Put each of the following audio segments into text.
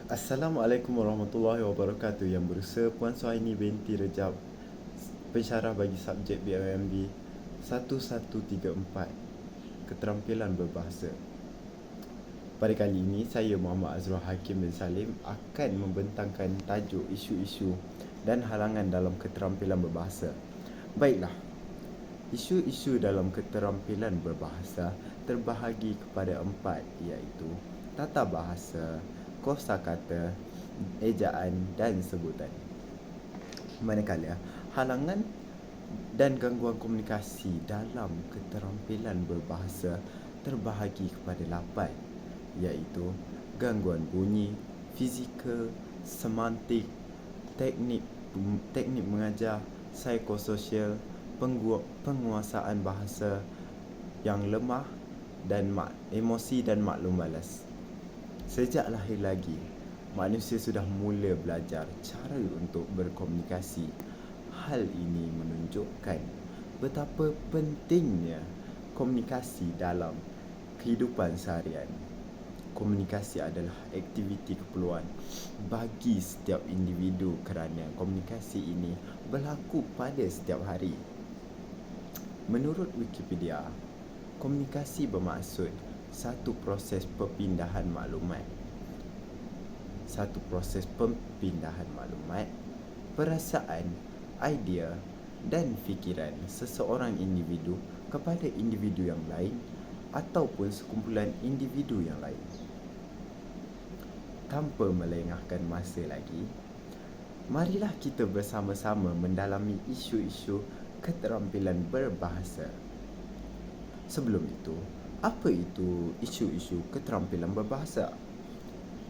Assalamualaikum warahmatullahi wabarakatuh. Yang berusaha Puan Suhaini binti Rejab, pensyarah bagi subjek BMMB 1134, keterampilan berbahasa. Pada kali ini, saya Muhammad Azrul Hakim bin Salim akan membentangkan tajuk isu-isu dan halangan dalam keterampilan berbahasa. Baiklah, isu-isu dalam keterampilan berbahasa terbahagi kepada 4, iaitu tata bahasa, kosakata, ejaan dan sebutan. Manakala halangan dan gangguan komunikasi dalam keterampilan berbahasa terbahagi kepada 8, iaitu gangguan bunyi, fizikal, semantik, teknik mengajar, psikososial, penguasaan bahasa yang lemah dan emosi dan maklum balas. Sejak lahir lagi, manusia sudah mula belajar cara untuk berkomunikasi. Hal ini menunjukkan betapa pentingnya komunikasi dalam kehidupan seharian. Komunikasi adalah aktiviti keperluan bagi setiap individu kerana komunikasi ini berlaku pada setiap hari. Menurut Wikipedia, komunikasi bermaksud satu proses perpindahan maklumat, perasaan, idea dan fikiran seseorang individu kepada individu yang lain ataupun sekumpulan individu yang lain. Tanpa melengahkan masa lagi, marilah kita bersama-sama mendalami isu-isu keterampilan berbahasa. Sebelum itu, apa itu isu-isu keterampilan berbahasa?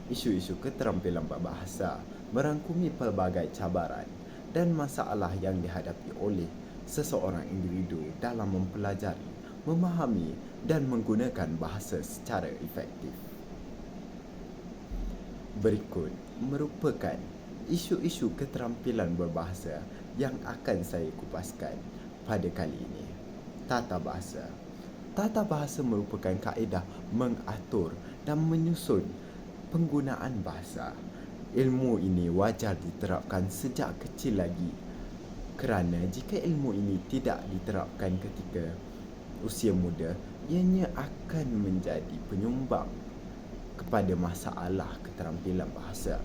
Isu-isu keterampilan berbahasa merangkumi pelbagai cabaran dan masalah yang dihadapi oleh seseorang individu dalam mempelajari, memahami dan menggunakan bahasa secara efektif. Berikut merupakan isu-isu keterampilan berbahasa yang akan saya kupaskan pada kali ini. Tata bahasa. Tata bahasa merupakan kaedah mengatur dan menyusun penggunaan bahasa. Ilmu ini wajar diterapkan sejak kecil lagi, kerana jika ilmu ini tidak diterapkan ketika usia muda, ianya akan menjadi penyumbang kepada masalah keterampilan bahasa.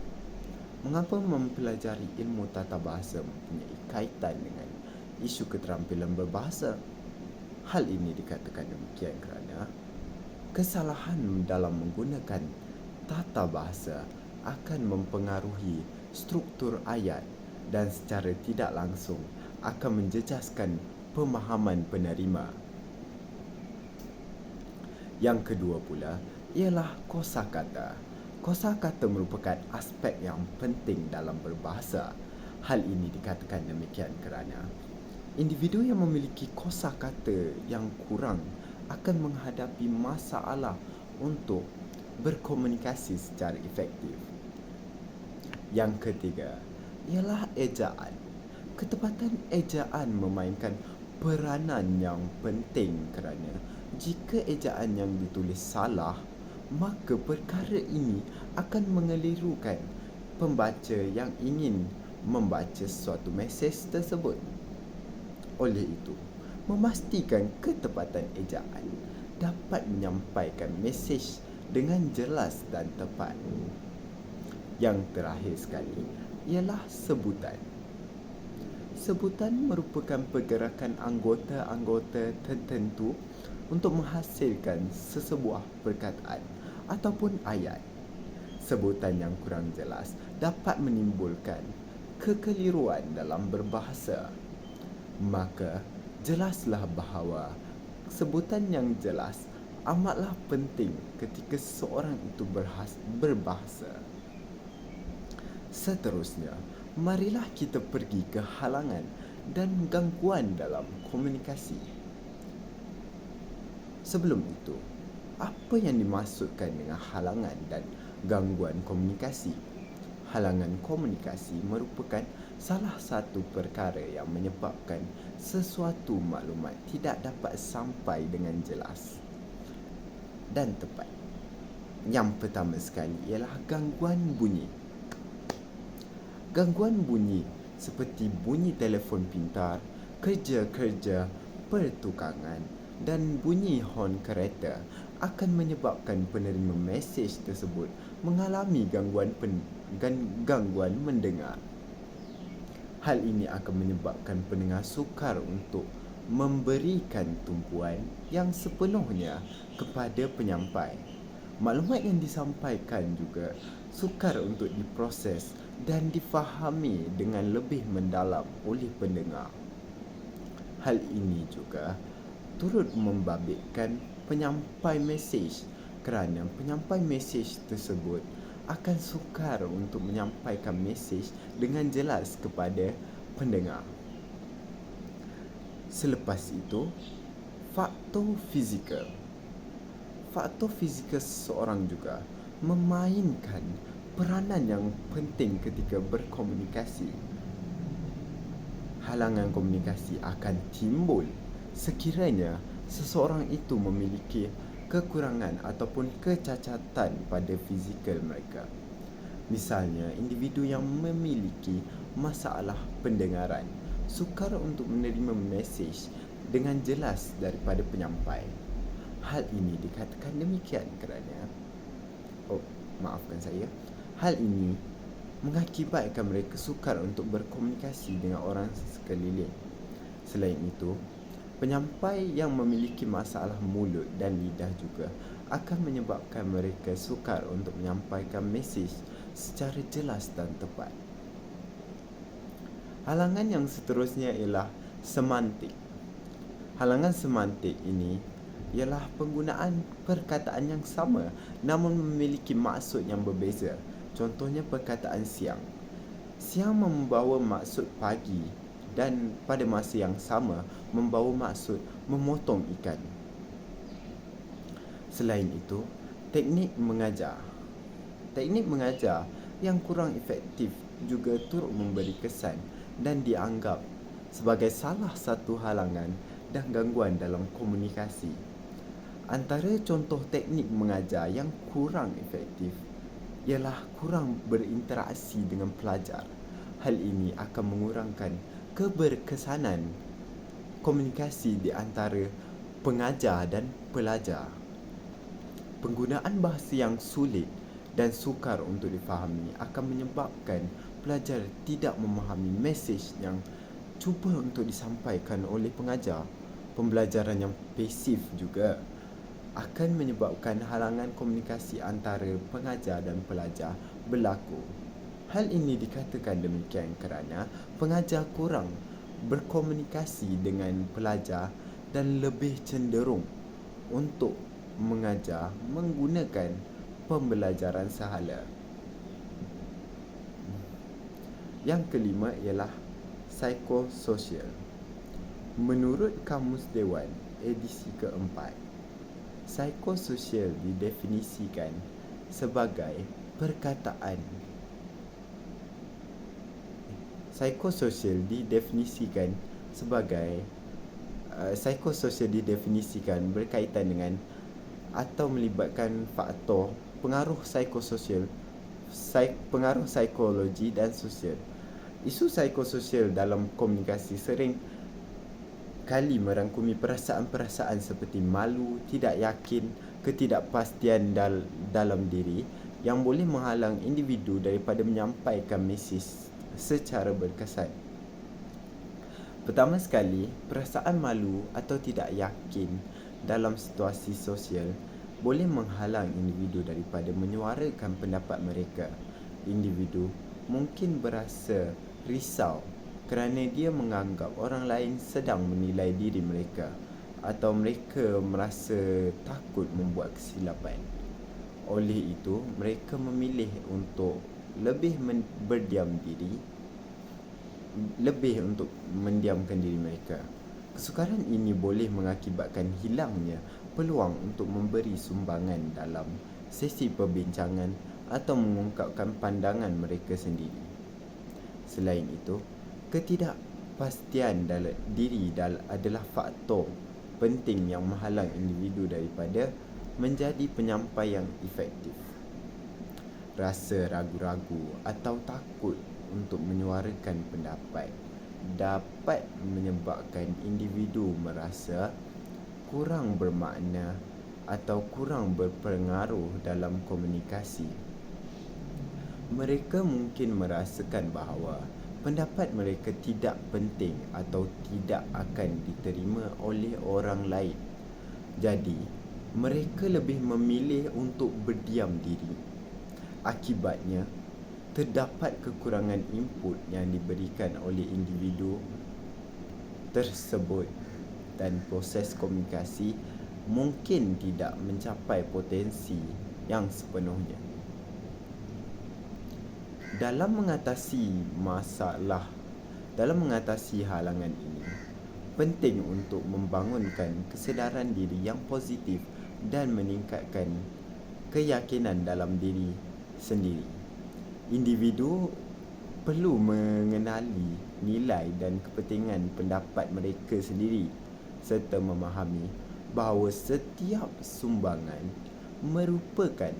Mengapa mempelajari ilmu tata bahasa mempunyai kaitan dengan isu keterampilan berbahasa? Hal ini dikatakan demikian kerana kesalahan dalam menggunakan tata bahasa akan mempengaruhi struktur ayat dan secara tidak langsung akan menjejaskan pemahaman penerima. Yang kedua pula ialah kosakata. Kosakata merupakan aspek yang penting dalam berbahasa. Hal ini dikatakan demikian kerana individu yang memiliki kosakata yang kurang akan menghadapi masalah untuk berkomunikasi secara efektif. Yang ketiga ialah ejaan. Ketepatan ejaan memainkan peranan yang penting kerana jika ejaan yang ditulis salah, maka perkara ini akan mengelirukan pembaca yang ingin membaca suatu mesej tersebut. Oleh itu, memastikan ketepatan ejaan dapat menyampaikan mesej dengan jelas dan tepat. Yang terakhir sekali ialah sebutan. Sebutan merupakan pergerakan anggota-anggota tertentu untuk menghasilkan sesebuah perkataan ataupun ayat. Sebutan yang kurang jelas dapat menimbulkan kekeliruan dalam berbahasa. Maka, jelaslah bahawa sebutan yang jelas amatlah penting ketika seseorang itu berbahasa. Seterusnya, marilah kita pergi ke halangan dan gangguan dalam komunikasi. Sebelum itu, apa yang dimaksudkan dengan halangan dan gangguan komunikasi? Halangan komunikasi merupakan salah satu perkara yang menyebabkan sesuatu maklumat tidak dapat sampai dengan jelas dan tepat. Yang pertama sekali ialah gangguan bunyi. Gangguan bunyi seperti bunyi telefon pintar, kerja-kerja pertukangan dan bunyi hon kereta akan menyebabkan penerima mesej tersebut mengalami gangguan mendengar. Hal ini akan menyebabkan pendengar sukar untuk memberikan tumpuan yang sepenuhnya kepada penyampai. Maklumat yang disampaikan juga sukar untuk diproses dan difahami dengan lebih mendalam oleh pendengar. Hal ini juga turut membabitkan penyampai mesej kerana penyampai mesej tersebut akan sukar untuk menyampaikan mesej dengan jelas kepada pendengar. Selepas itu, faktor fizikal. Faktor fizikal seseorang juga memainkan peranan yang penting ketika berkomunikasi. Halangan komunikasi akan timbul sekiranya seseorang itu memiliki kekurangan ataupun kecacatan pada fizikal mereka. Misalnya, individu yang memiliki masalah pendengaran sukar untuk menerima mesej dengan jelas daripada penyampai. Hal ini dikatakan demikian kerana hal ini mengakibatkan mereka sukar untuk berkomunikasi dengan orang sekeliling. Selain itu, penyampai yang memiliki masalah mulut dan lidah juga akan menyebabkan mereka sukar untuk menyampaikan mesej secara jelas dan tepat. Halangan yang seterusnya ialah semantik. Halangan semantik ini ialah penggunaan perkataan yang sama namun memiliki maksud yang berbeza. Contohnya perkataan siang. Siang membawa maksud pagi dan pada masa yang sama membawa maksud memotong ikan. Selain itu, teknik mengajar. Teknik mengajar yang kurang efektif juga turut memberi kesan dan dianggap sebagai salah satu halangan dan gangguan dalam komunikasi. Antara contoh teknik mengajar yang kurang efektif ialah kurang berinteraksi dengan pelajar. Hal ini akan mengurangkan keberkesanan komunikasi di antara pengajar dan pelajar. Penggunaan bahasa yang sulit dan sukar untuk difahami akan menyebabkan pelajar tidak memahami mesej yang cuba untuk disampaikan oleh pengajar. Pembelajaran yang pasif juga akan menyebabkan halangan komunikasi antara pengajar dan pelajar berlaku. Hal ini dikatakan demikian kerana pengajar kurang berkomunikasi dengan pelajar dan lebih cenderung untuk mengajar menggunakan pembelajaran sahala. Yang kelima ialah psikososial. Menurut Kamus Dewan edisi keempat, psikososial didefinisikan sebagai perkataan psikososial didefinisikan berkaitan dengan atau melibatkan faktor pengaruh psikososial, pengaruh psikologi dan sosial. Isu psikososial dalam komunikasi sering kali merangkumi perasaan-perasaan seperti malu, tidak yakin, ketidakpastian dalam diri yang boleh menghalang individu daripada menyampaikan mesej secara berkesan. Pertama sekali, perasaan malu atau tidak yakin dalam situasi sosial boleh menghalang individu daripada menyuarakan pendapat mereka. Individu mungkin berasa risau kerana dia menganggap orang lain sedang menilai diri mereka atau mereka merasa takut membuat kesilapan. Oleh itu, mereka memilih untuk mendiamkan diri mereka. Kesukaran ini boleh mengakibatkan hilangnya peluang untuk memberi sumbangan dalam sesi perbincangan atau mengungkapkan pandangan mereka sendiri. Selain itu, ketidakpastian diri adalah faktor penting yang menghalang individu daripada menjadi penyampai yang efektif. Rasa ragu-ragu atau takut untuk menyuarakan pendapat dapat menyebabkan individu merasa kurang bermakna atau kurang berpengaruh dalam komunikasi. Mereka mungkin merasakan bahawa pendapat mereka tidak penting atau tidak akan diterima oleh orang lain. Jadi, mereka lebih memilih untuk berdiam diri. Akibatnya, terdapat kekurangan input yang diberikan oleh individu tersebut dan proses komunikasi mungkin tidak mencapai potensi yang sepenuhnya. Dalam mengatasi halangan ini, penting untuk membangunkan kesedaran diri yang positif dan meningkatkan keyakinan dalam diri sendiri. Individu perlu mengenali nilai dan kepentingan pendapat mereka sendiri serta memahami bahawa setiap sumbangan merupakan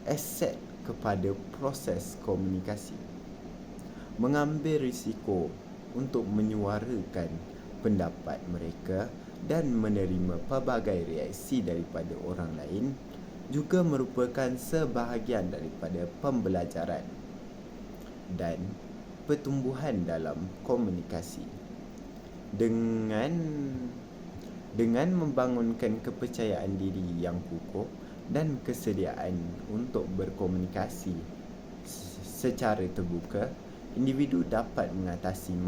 aset kepada proses komunikasi. Mengambil risiko untuk menyuarakan pendapat mereka dan menerima pelbagai reaksi daripada orang lain juga merupakan sebahagian daripada pembelajaran dan pertumbuhan dalam komunikasi. Dengan membangunkan kepercayaan diri yang kukuh dan kesediaan untuk berkomunikasi secara terbuka, individu dapat mengatasi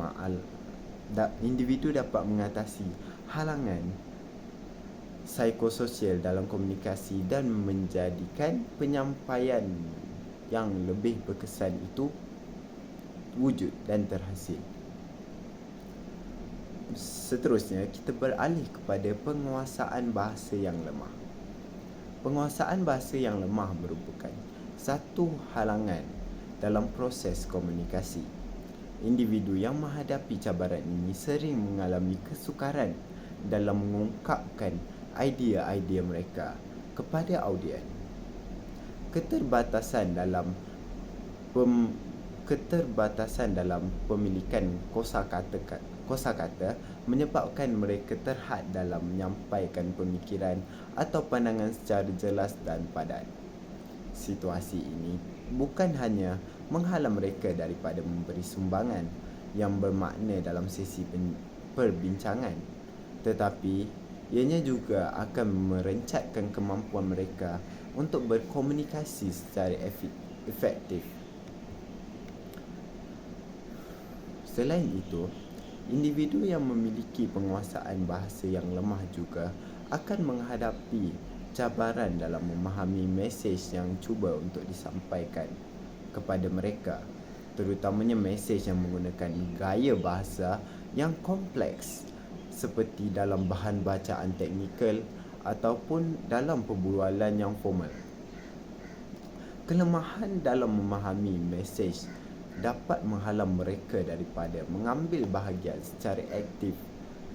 halangan psikososial dalam komunikasi dan menjadikan penyampaian yang lebih berkesan itu wujud dan terhasil. Seterusnya, kita beralih kepada penguasaan bahasa yang lemah. Penguasaan bahasa yang lemah merupakan satu halangan dalam proses komunikasi. Individu yang menghadapi cabaran ini sering mengalami kesukaran dalam mengungkapkan idea-idea mereka kepada audien. Keterbatasan dalam pemilikan kosakata menyebabkan mereka terhad dalam menyampaikan pemikiran atau pandangan secara jelas dan padat. Situasi ini bukan hanya menghalang mereka daripada memberi sumbangan yang bermakna dalam sesi perbincangan, tetapi ianya juga akan merencatkan kemampuan mereka untuk berkomunikasi secara efektif. Selain itu, individu yang memiliki penguasaan bahasa yang lemah juga akan menghadapi cabaran dalam memahami mesej yang cuba untuk disampaikan kepada mereka, terutamanya mesej yang menggunakan gaya bahasa yang kompleks seperti dalam bahan bacaan teknikal ataupun dalam perbualan yang formal. Kelemahan dalam memahami mesej dapat menghalang mereka daripada mengambil bahagian secara aktif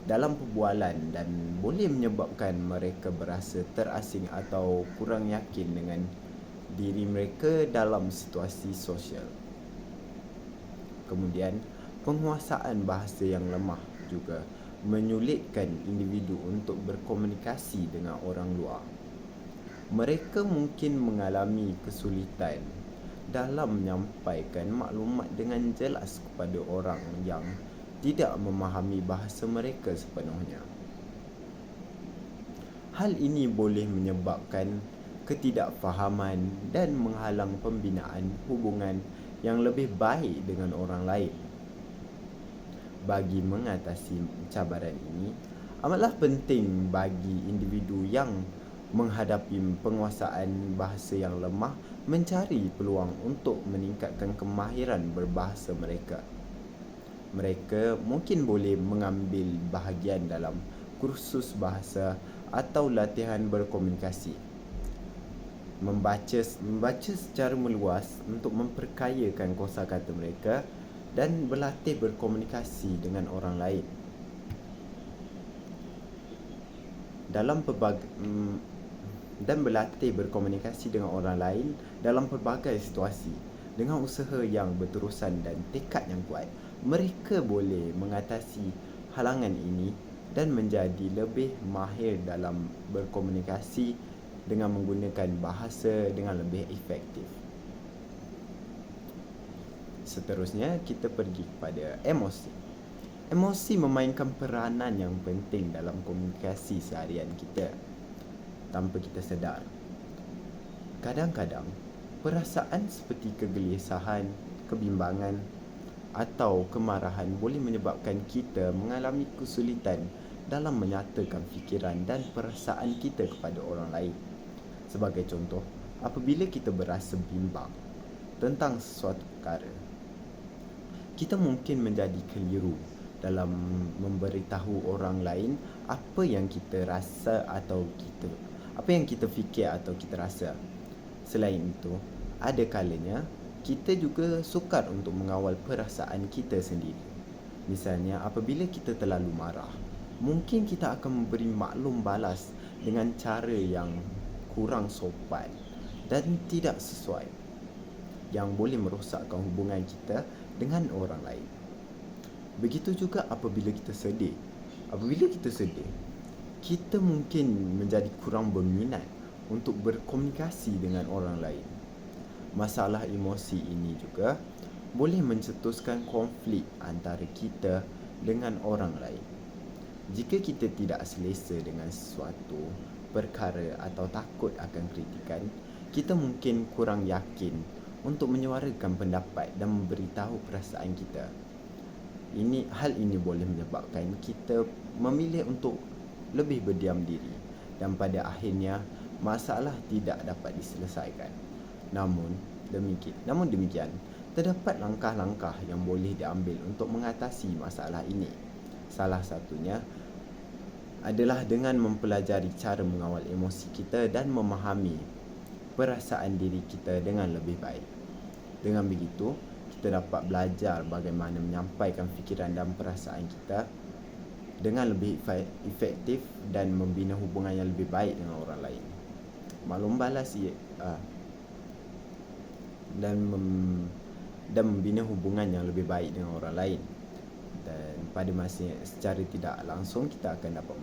dalam perbualan dan boleh menyebabkan mereka berasa terasing atau kurang yakin dengan diri mereka dalam situasi sosial. Kemudian, penguasaan bahasa yang lemah juga menyulitkan individu untuk berkomunikasi dengan orang luar. Mereka mungkin mengalami kesulitan dalam menyampaikan maklumat dengan jelas kepada orang yang tidak memahami bahasa mereka sepenuhnya. Hal ini boleh menyebabkan ketidakfahaman dan menghalang pembinaan hubungan yang lebih baik dengan orang lain. Bagi mengatasi cabaran ini, amatlah penting bagi individu yang menghadapi penguasaan bahasa yang lemah mencari peluang untuk meningkatkan kemahiran berbahasa mereka. Mereka mungkin boleh mengambil bahagian dalam kursus bahasa atau latihan berkomunikasi, membaca secara meluas untuk memperkayakan kosakata mereka dan berlatih berkomunikasi dengan orang lain. dan berlatih berkomunikasi dengan orang lain dalam pelbagai situasi. Dengan usaha yang berterusan dan tekad yang kuat, mereka boleh mengatasi halangan ini dan menjadi lebih mahir dalam berkomunikasi dengan menggunakan bahasa dengan lebih efektif. Seterusnya, kita pergi kepada emosi. Emosi memainkan peranan yang penting dalam komunikasi seharian kita tanpa kita sedar. Kadang-kadang, perasaan seperti kegelisahan, kebimbangan atau kemarahan boleh menyebabkan kita mengalami kesulitan dalam menyatakan fikiran dan perasaan kita kepada orang lain. Sebagai contoh, apabila kita berasa bimbang tentang sesuatu perkara, kita mungkin menjadi keliru dalam memberitahu orang lain apa yang kita rasa atau apa yang kita fikir atau kita rasa. Selain itu, ada kalanya kita juga sukar untuk mengawal perasaan kita sendiri. Misalnya, apabila kita terlalu marah, mungkin kita akan memberi maklum balas dengan cara yang kurang sopan dan tidak sesuai, yang boleh merosakkan hubungan kita dengan orang lain. Begitu juga apabila kita sedih. Apabila kita sedih, kita mungkin menjadi kurang berminat untuk berkomunikasi dengan orang lain. Masalah emosi ini juga boleh mencetuskan konflik antara kita dengan orang lain. Jika kita tidak selesa dengan sesuatu perkara atau takut akan kritikan, kita mungkin kurang yakin untuk menyuarakan pendapat dan memberitahu perasaan kita. Hal ini boleh menyebabkan kita memilih untuk lebih berdiam diri dan pada akhirnya masalah tidak dapat diselesaikan. Namun demikian, terdapat langkah-langkah yang boleh diambil untuk mengatasi masalah ini. Salah satunya adalah dengan mempelajari cara mengawal emosi kita dan memahami perasaan diri kita dengan lebih baik. Dengan begitu, kita dapat belajar bagaimana menyampaikan fikiran dan perasaan kita dengan lebih efektif dan membina hubungan yang lebih baik dengan orang lain. Maklum balas dan membina hubungan yang lebih baik dengan orang lain. Dan pada masa secara tidak langsung kita akan dapat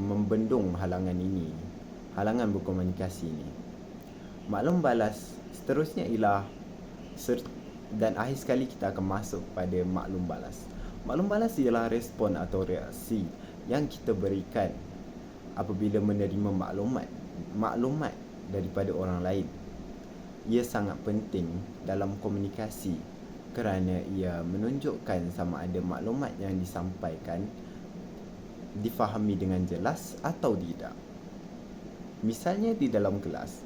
membendung halangan berkomunikasi ini. Maklum balas seterusnya ialah dan akhir sekali kita akan masuk pada maklum balas. Maklum balas ialah respon atau reaksi yang kita berikan apabila menerima maklumat daripada orang lain. Ia sangat penting dalam komunikasi kerana ia menunjukkan sama ada maklumat yang disampaikan difahami dengan jelas atau tidak. Misalnya di dalam kelas,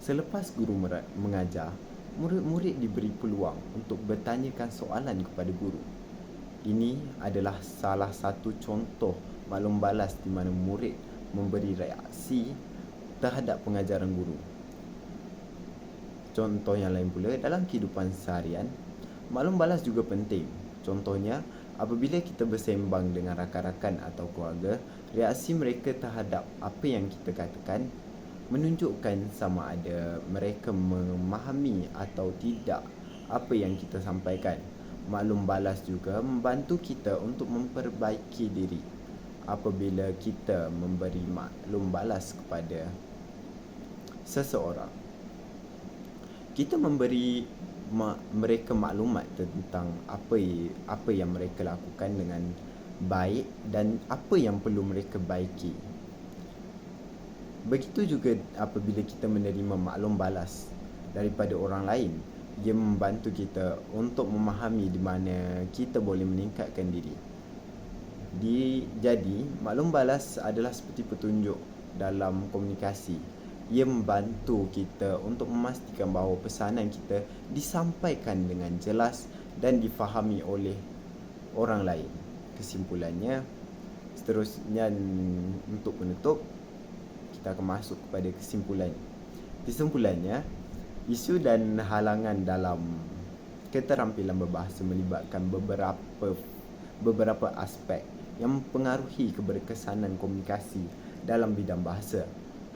selepas guru mengajar, murid-murid diberi peluang untuk bertanyakan soalan kepada guru. Ini adalah salah satu contoh maklum balas di mana murid memberi reaksi terhadap pengajaran guru. Contoh yang lain pula, dalam kehidupan seharian, maklum balas juga penting. Contohnya, apabila kita bersembang dengan rakan-rakan atau keluarga, reaksi mereka terhadap apa yang kita katakan menunjukkan sama ada mereka memahami atau tidak apa yang kita sampaikan. Maklum balas juga membantu kita untuk memperbaiki diri apabila kita memberi maklum balas kepada seseorang. Kita memberi mereka maklumat tentang apa yang mereka lakukan dengan baik dan apa yang perlu mereka baiki. Begitu juga apabila kita menerima maklum balas daripada orang lain, ia membantu kita untuk memahami di mana kita boleh meningkatkan diri. Jadi, maklum balas adalah seperti petunjuk dalam komunikasi. Ia membantu kita untuk memastikan bahawa pesanan kita disampaikan dengan jelas dan difahami oleh orang lain. Kesimpulannya, seterusnya untuk penutup, kita akan masuk kepada kesimpulannya, isu dan halangan dalam keterampilan berbahasa melibatkan beberapa aspek yang mempengaruhi keberkesanan komunikasi dalam bidang bahasa.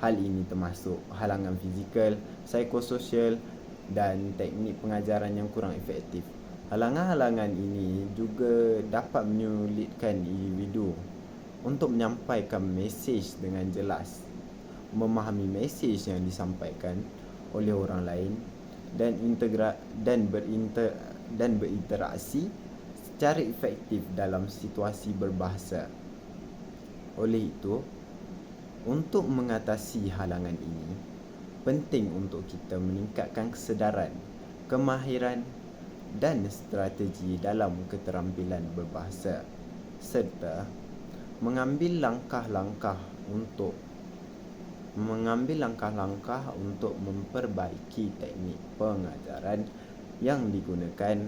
Hal ini termasuk halangan fizikal, psikososial dan teknik pengajaran yang kurang efektif. Halangan-halangan ini juga dapat menyulitkan individu untuk menyampaikan mesej dengan jelas, memahami mesej yang disampaikan oleh orang lain dan berinteraksi secara efektif dalam situasi berbahasa. Oleh itu, untuk mengatasi halangan ini, penting untuk kita meningkatkan kesedaran, kemahiran dan strategi dalam keterampilan berbahasa serta mengambil langkah-langkah untuk memperbaiki teknik pengajaran yang digunakan.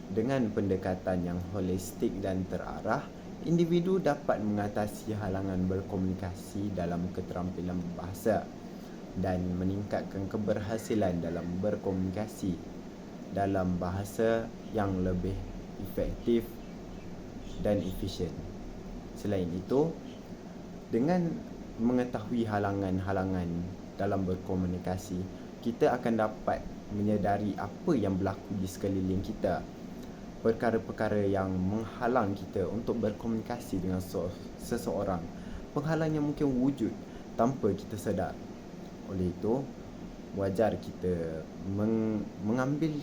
Dengan pendekatan yang holistik dan terarah, individu dapat mengatasi halangan berkomunikasi dalam keterampilan berbahasa dan meningkatkan keberhasilan dalam berkomunikasi dalam bahasa yang lebih efektif dan efisien. Selain itu, dengan mengetahui halangan-halangan dalam berkomunikasi, kita akan dapat menyedari apa yang berlaku di sekeliling kita, perkara-perkara yang menghalang kita untuk berkomunikasi dengan seseorang, penghalang yang mungkin wujud tanpa kita sedar. Oleh itu, wajar kita mengambil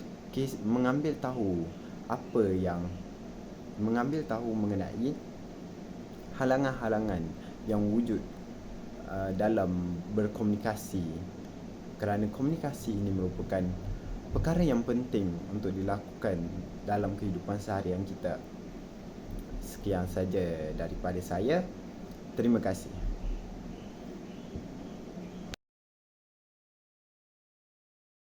tahu mengenai halangan-halangan yang wujud dalam berkomunikasi, kerana komunikasi ini merupakan perkara yang penting untuk dilakukan dalam kehidupan seharian kita. Sekian saja daripada saya. Terima kasih.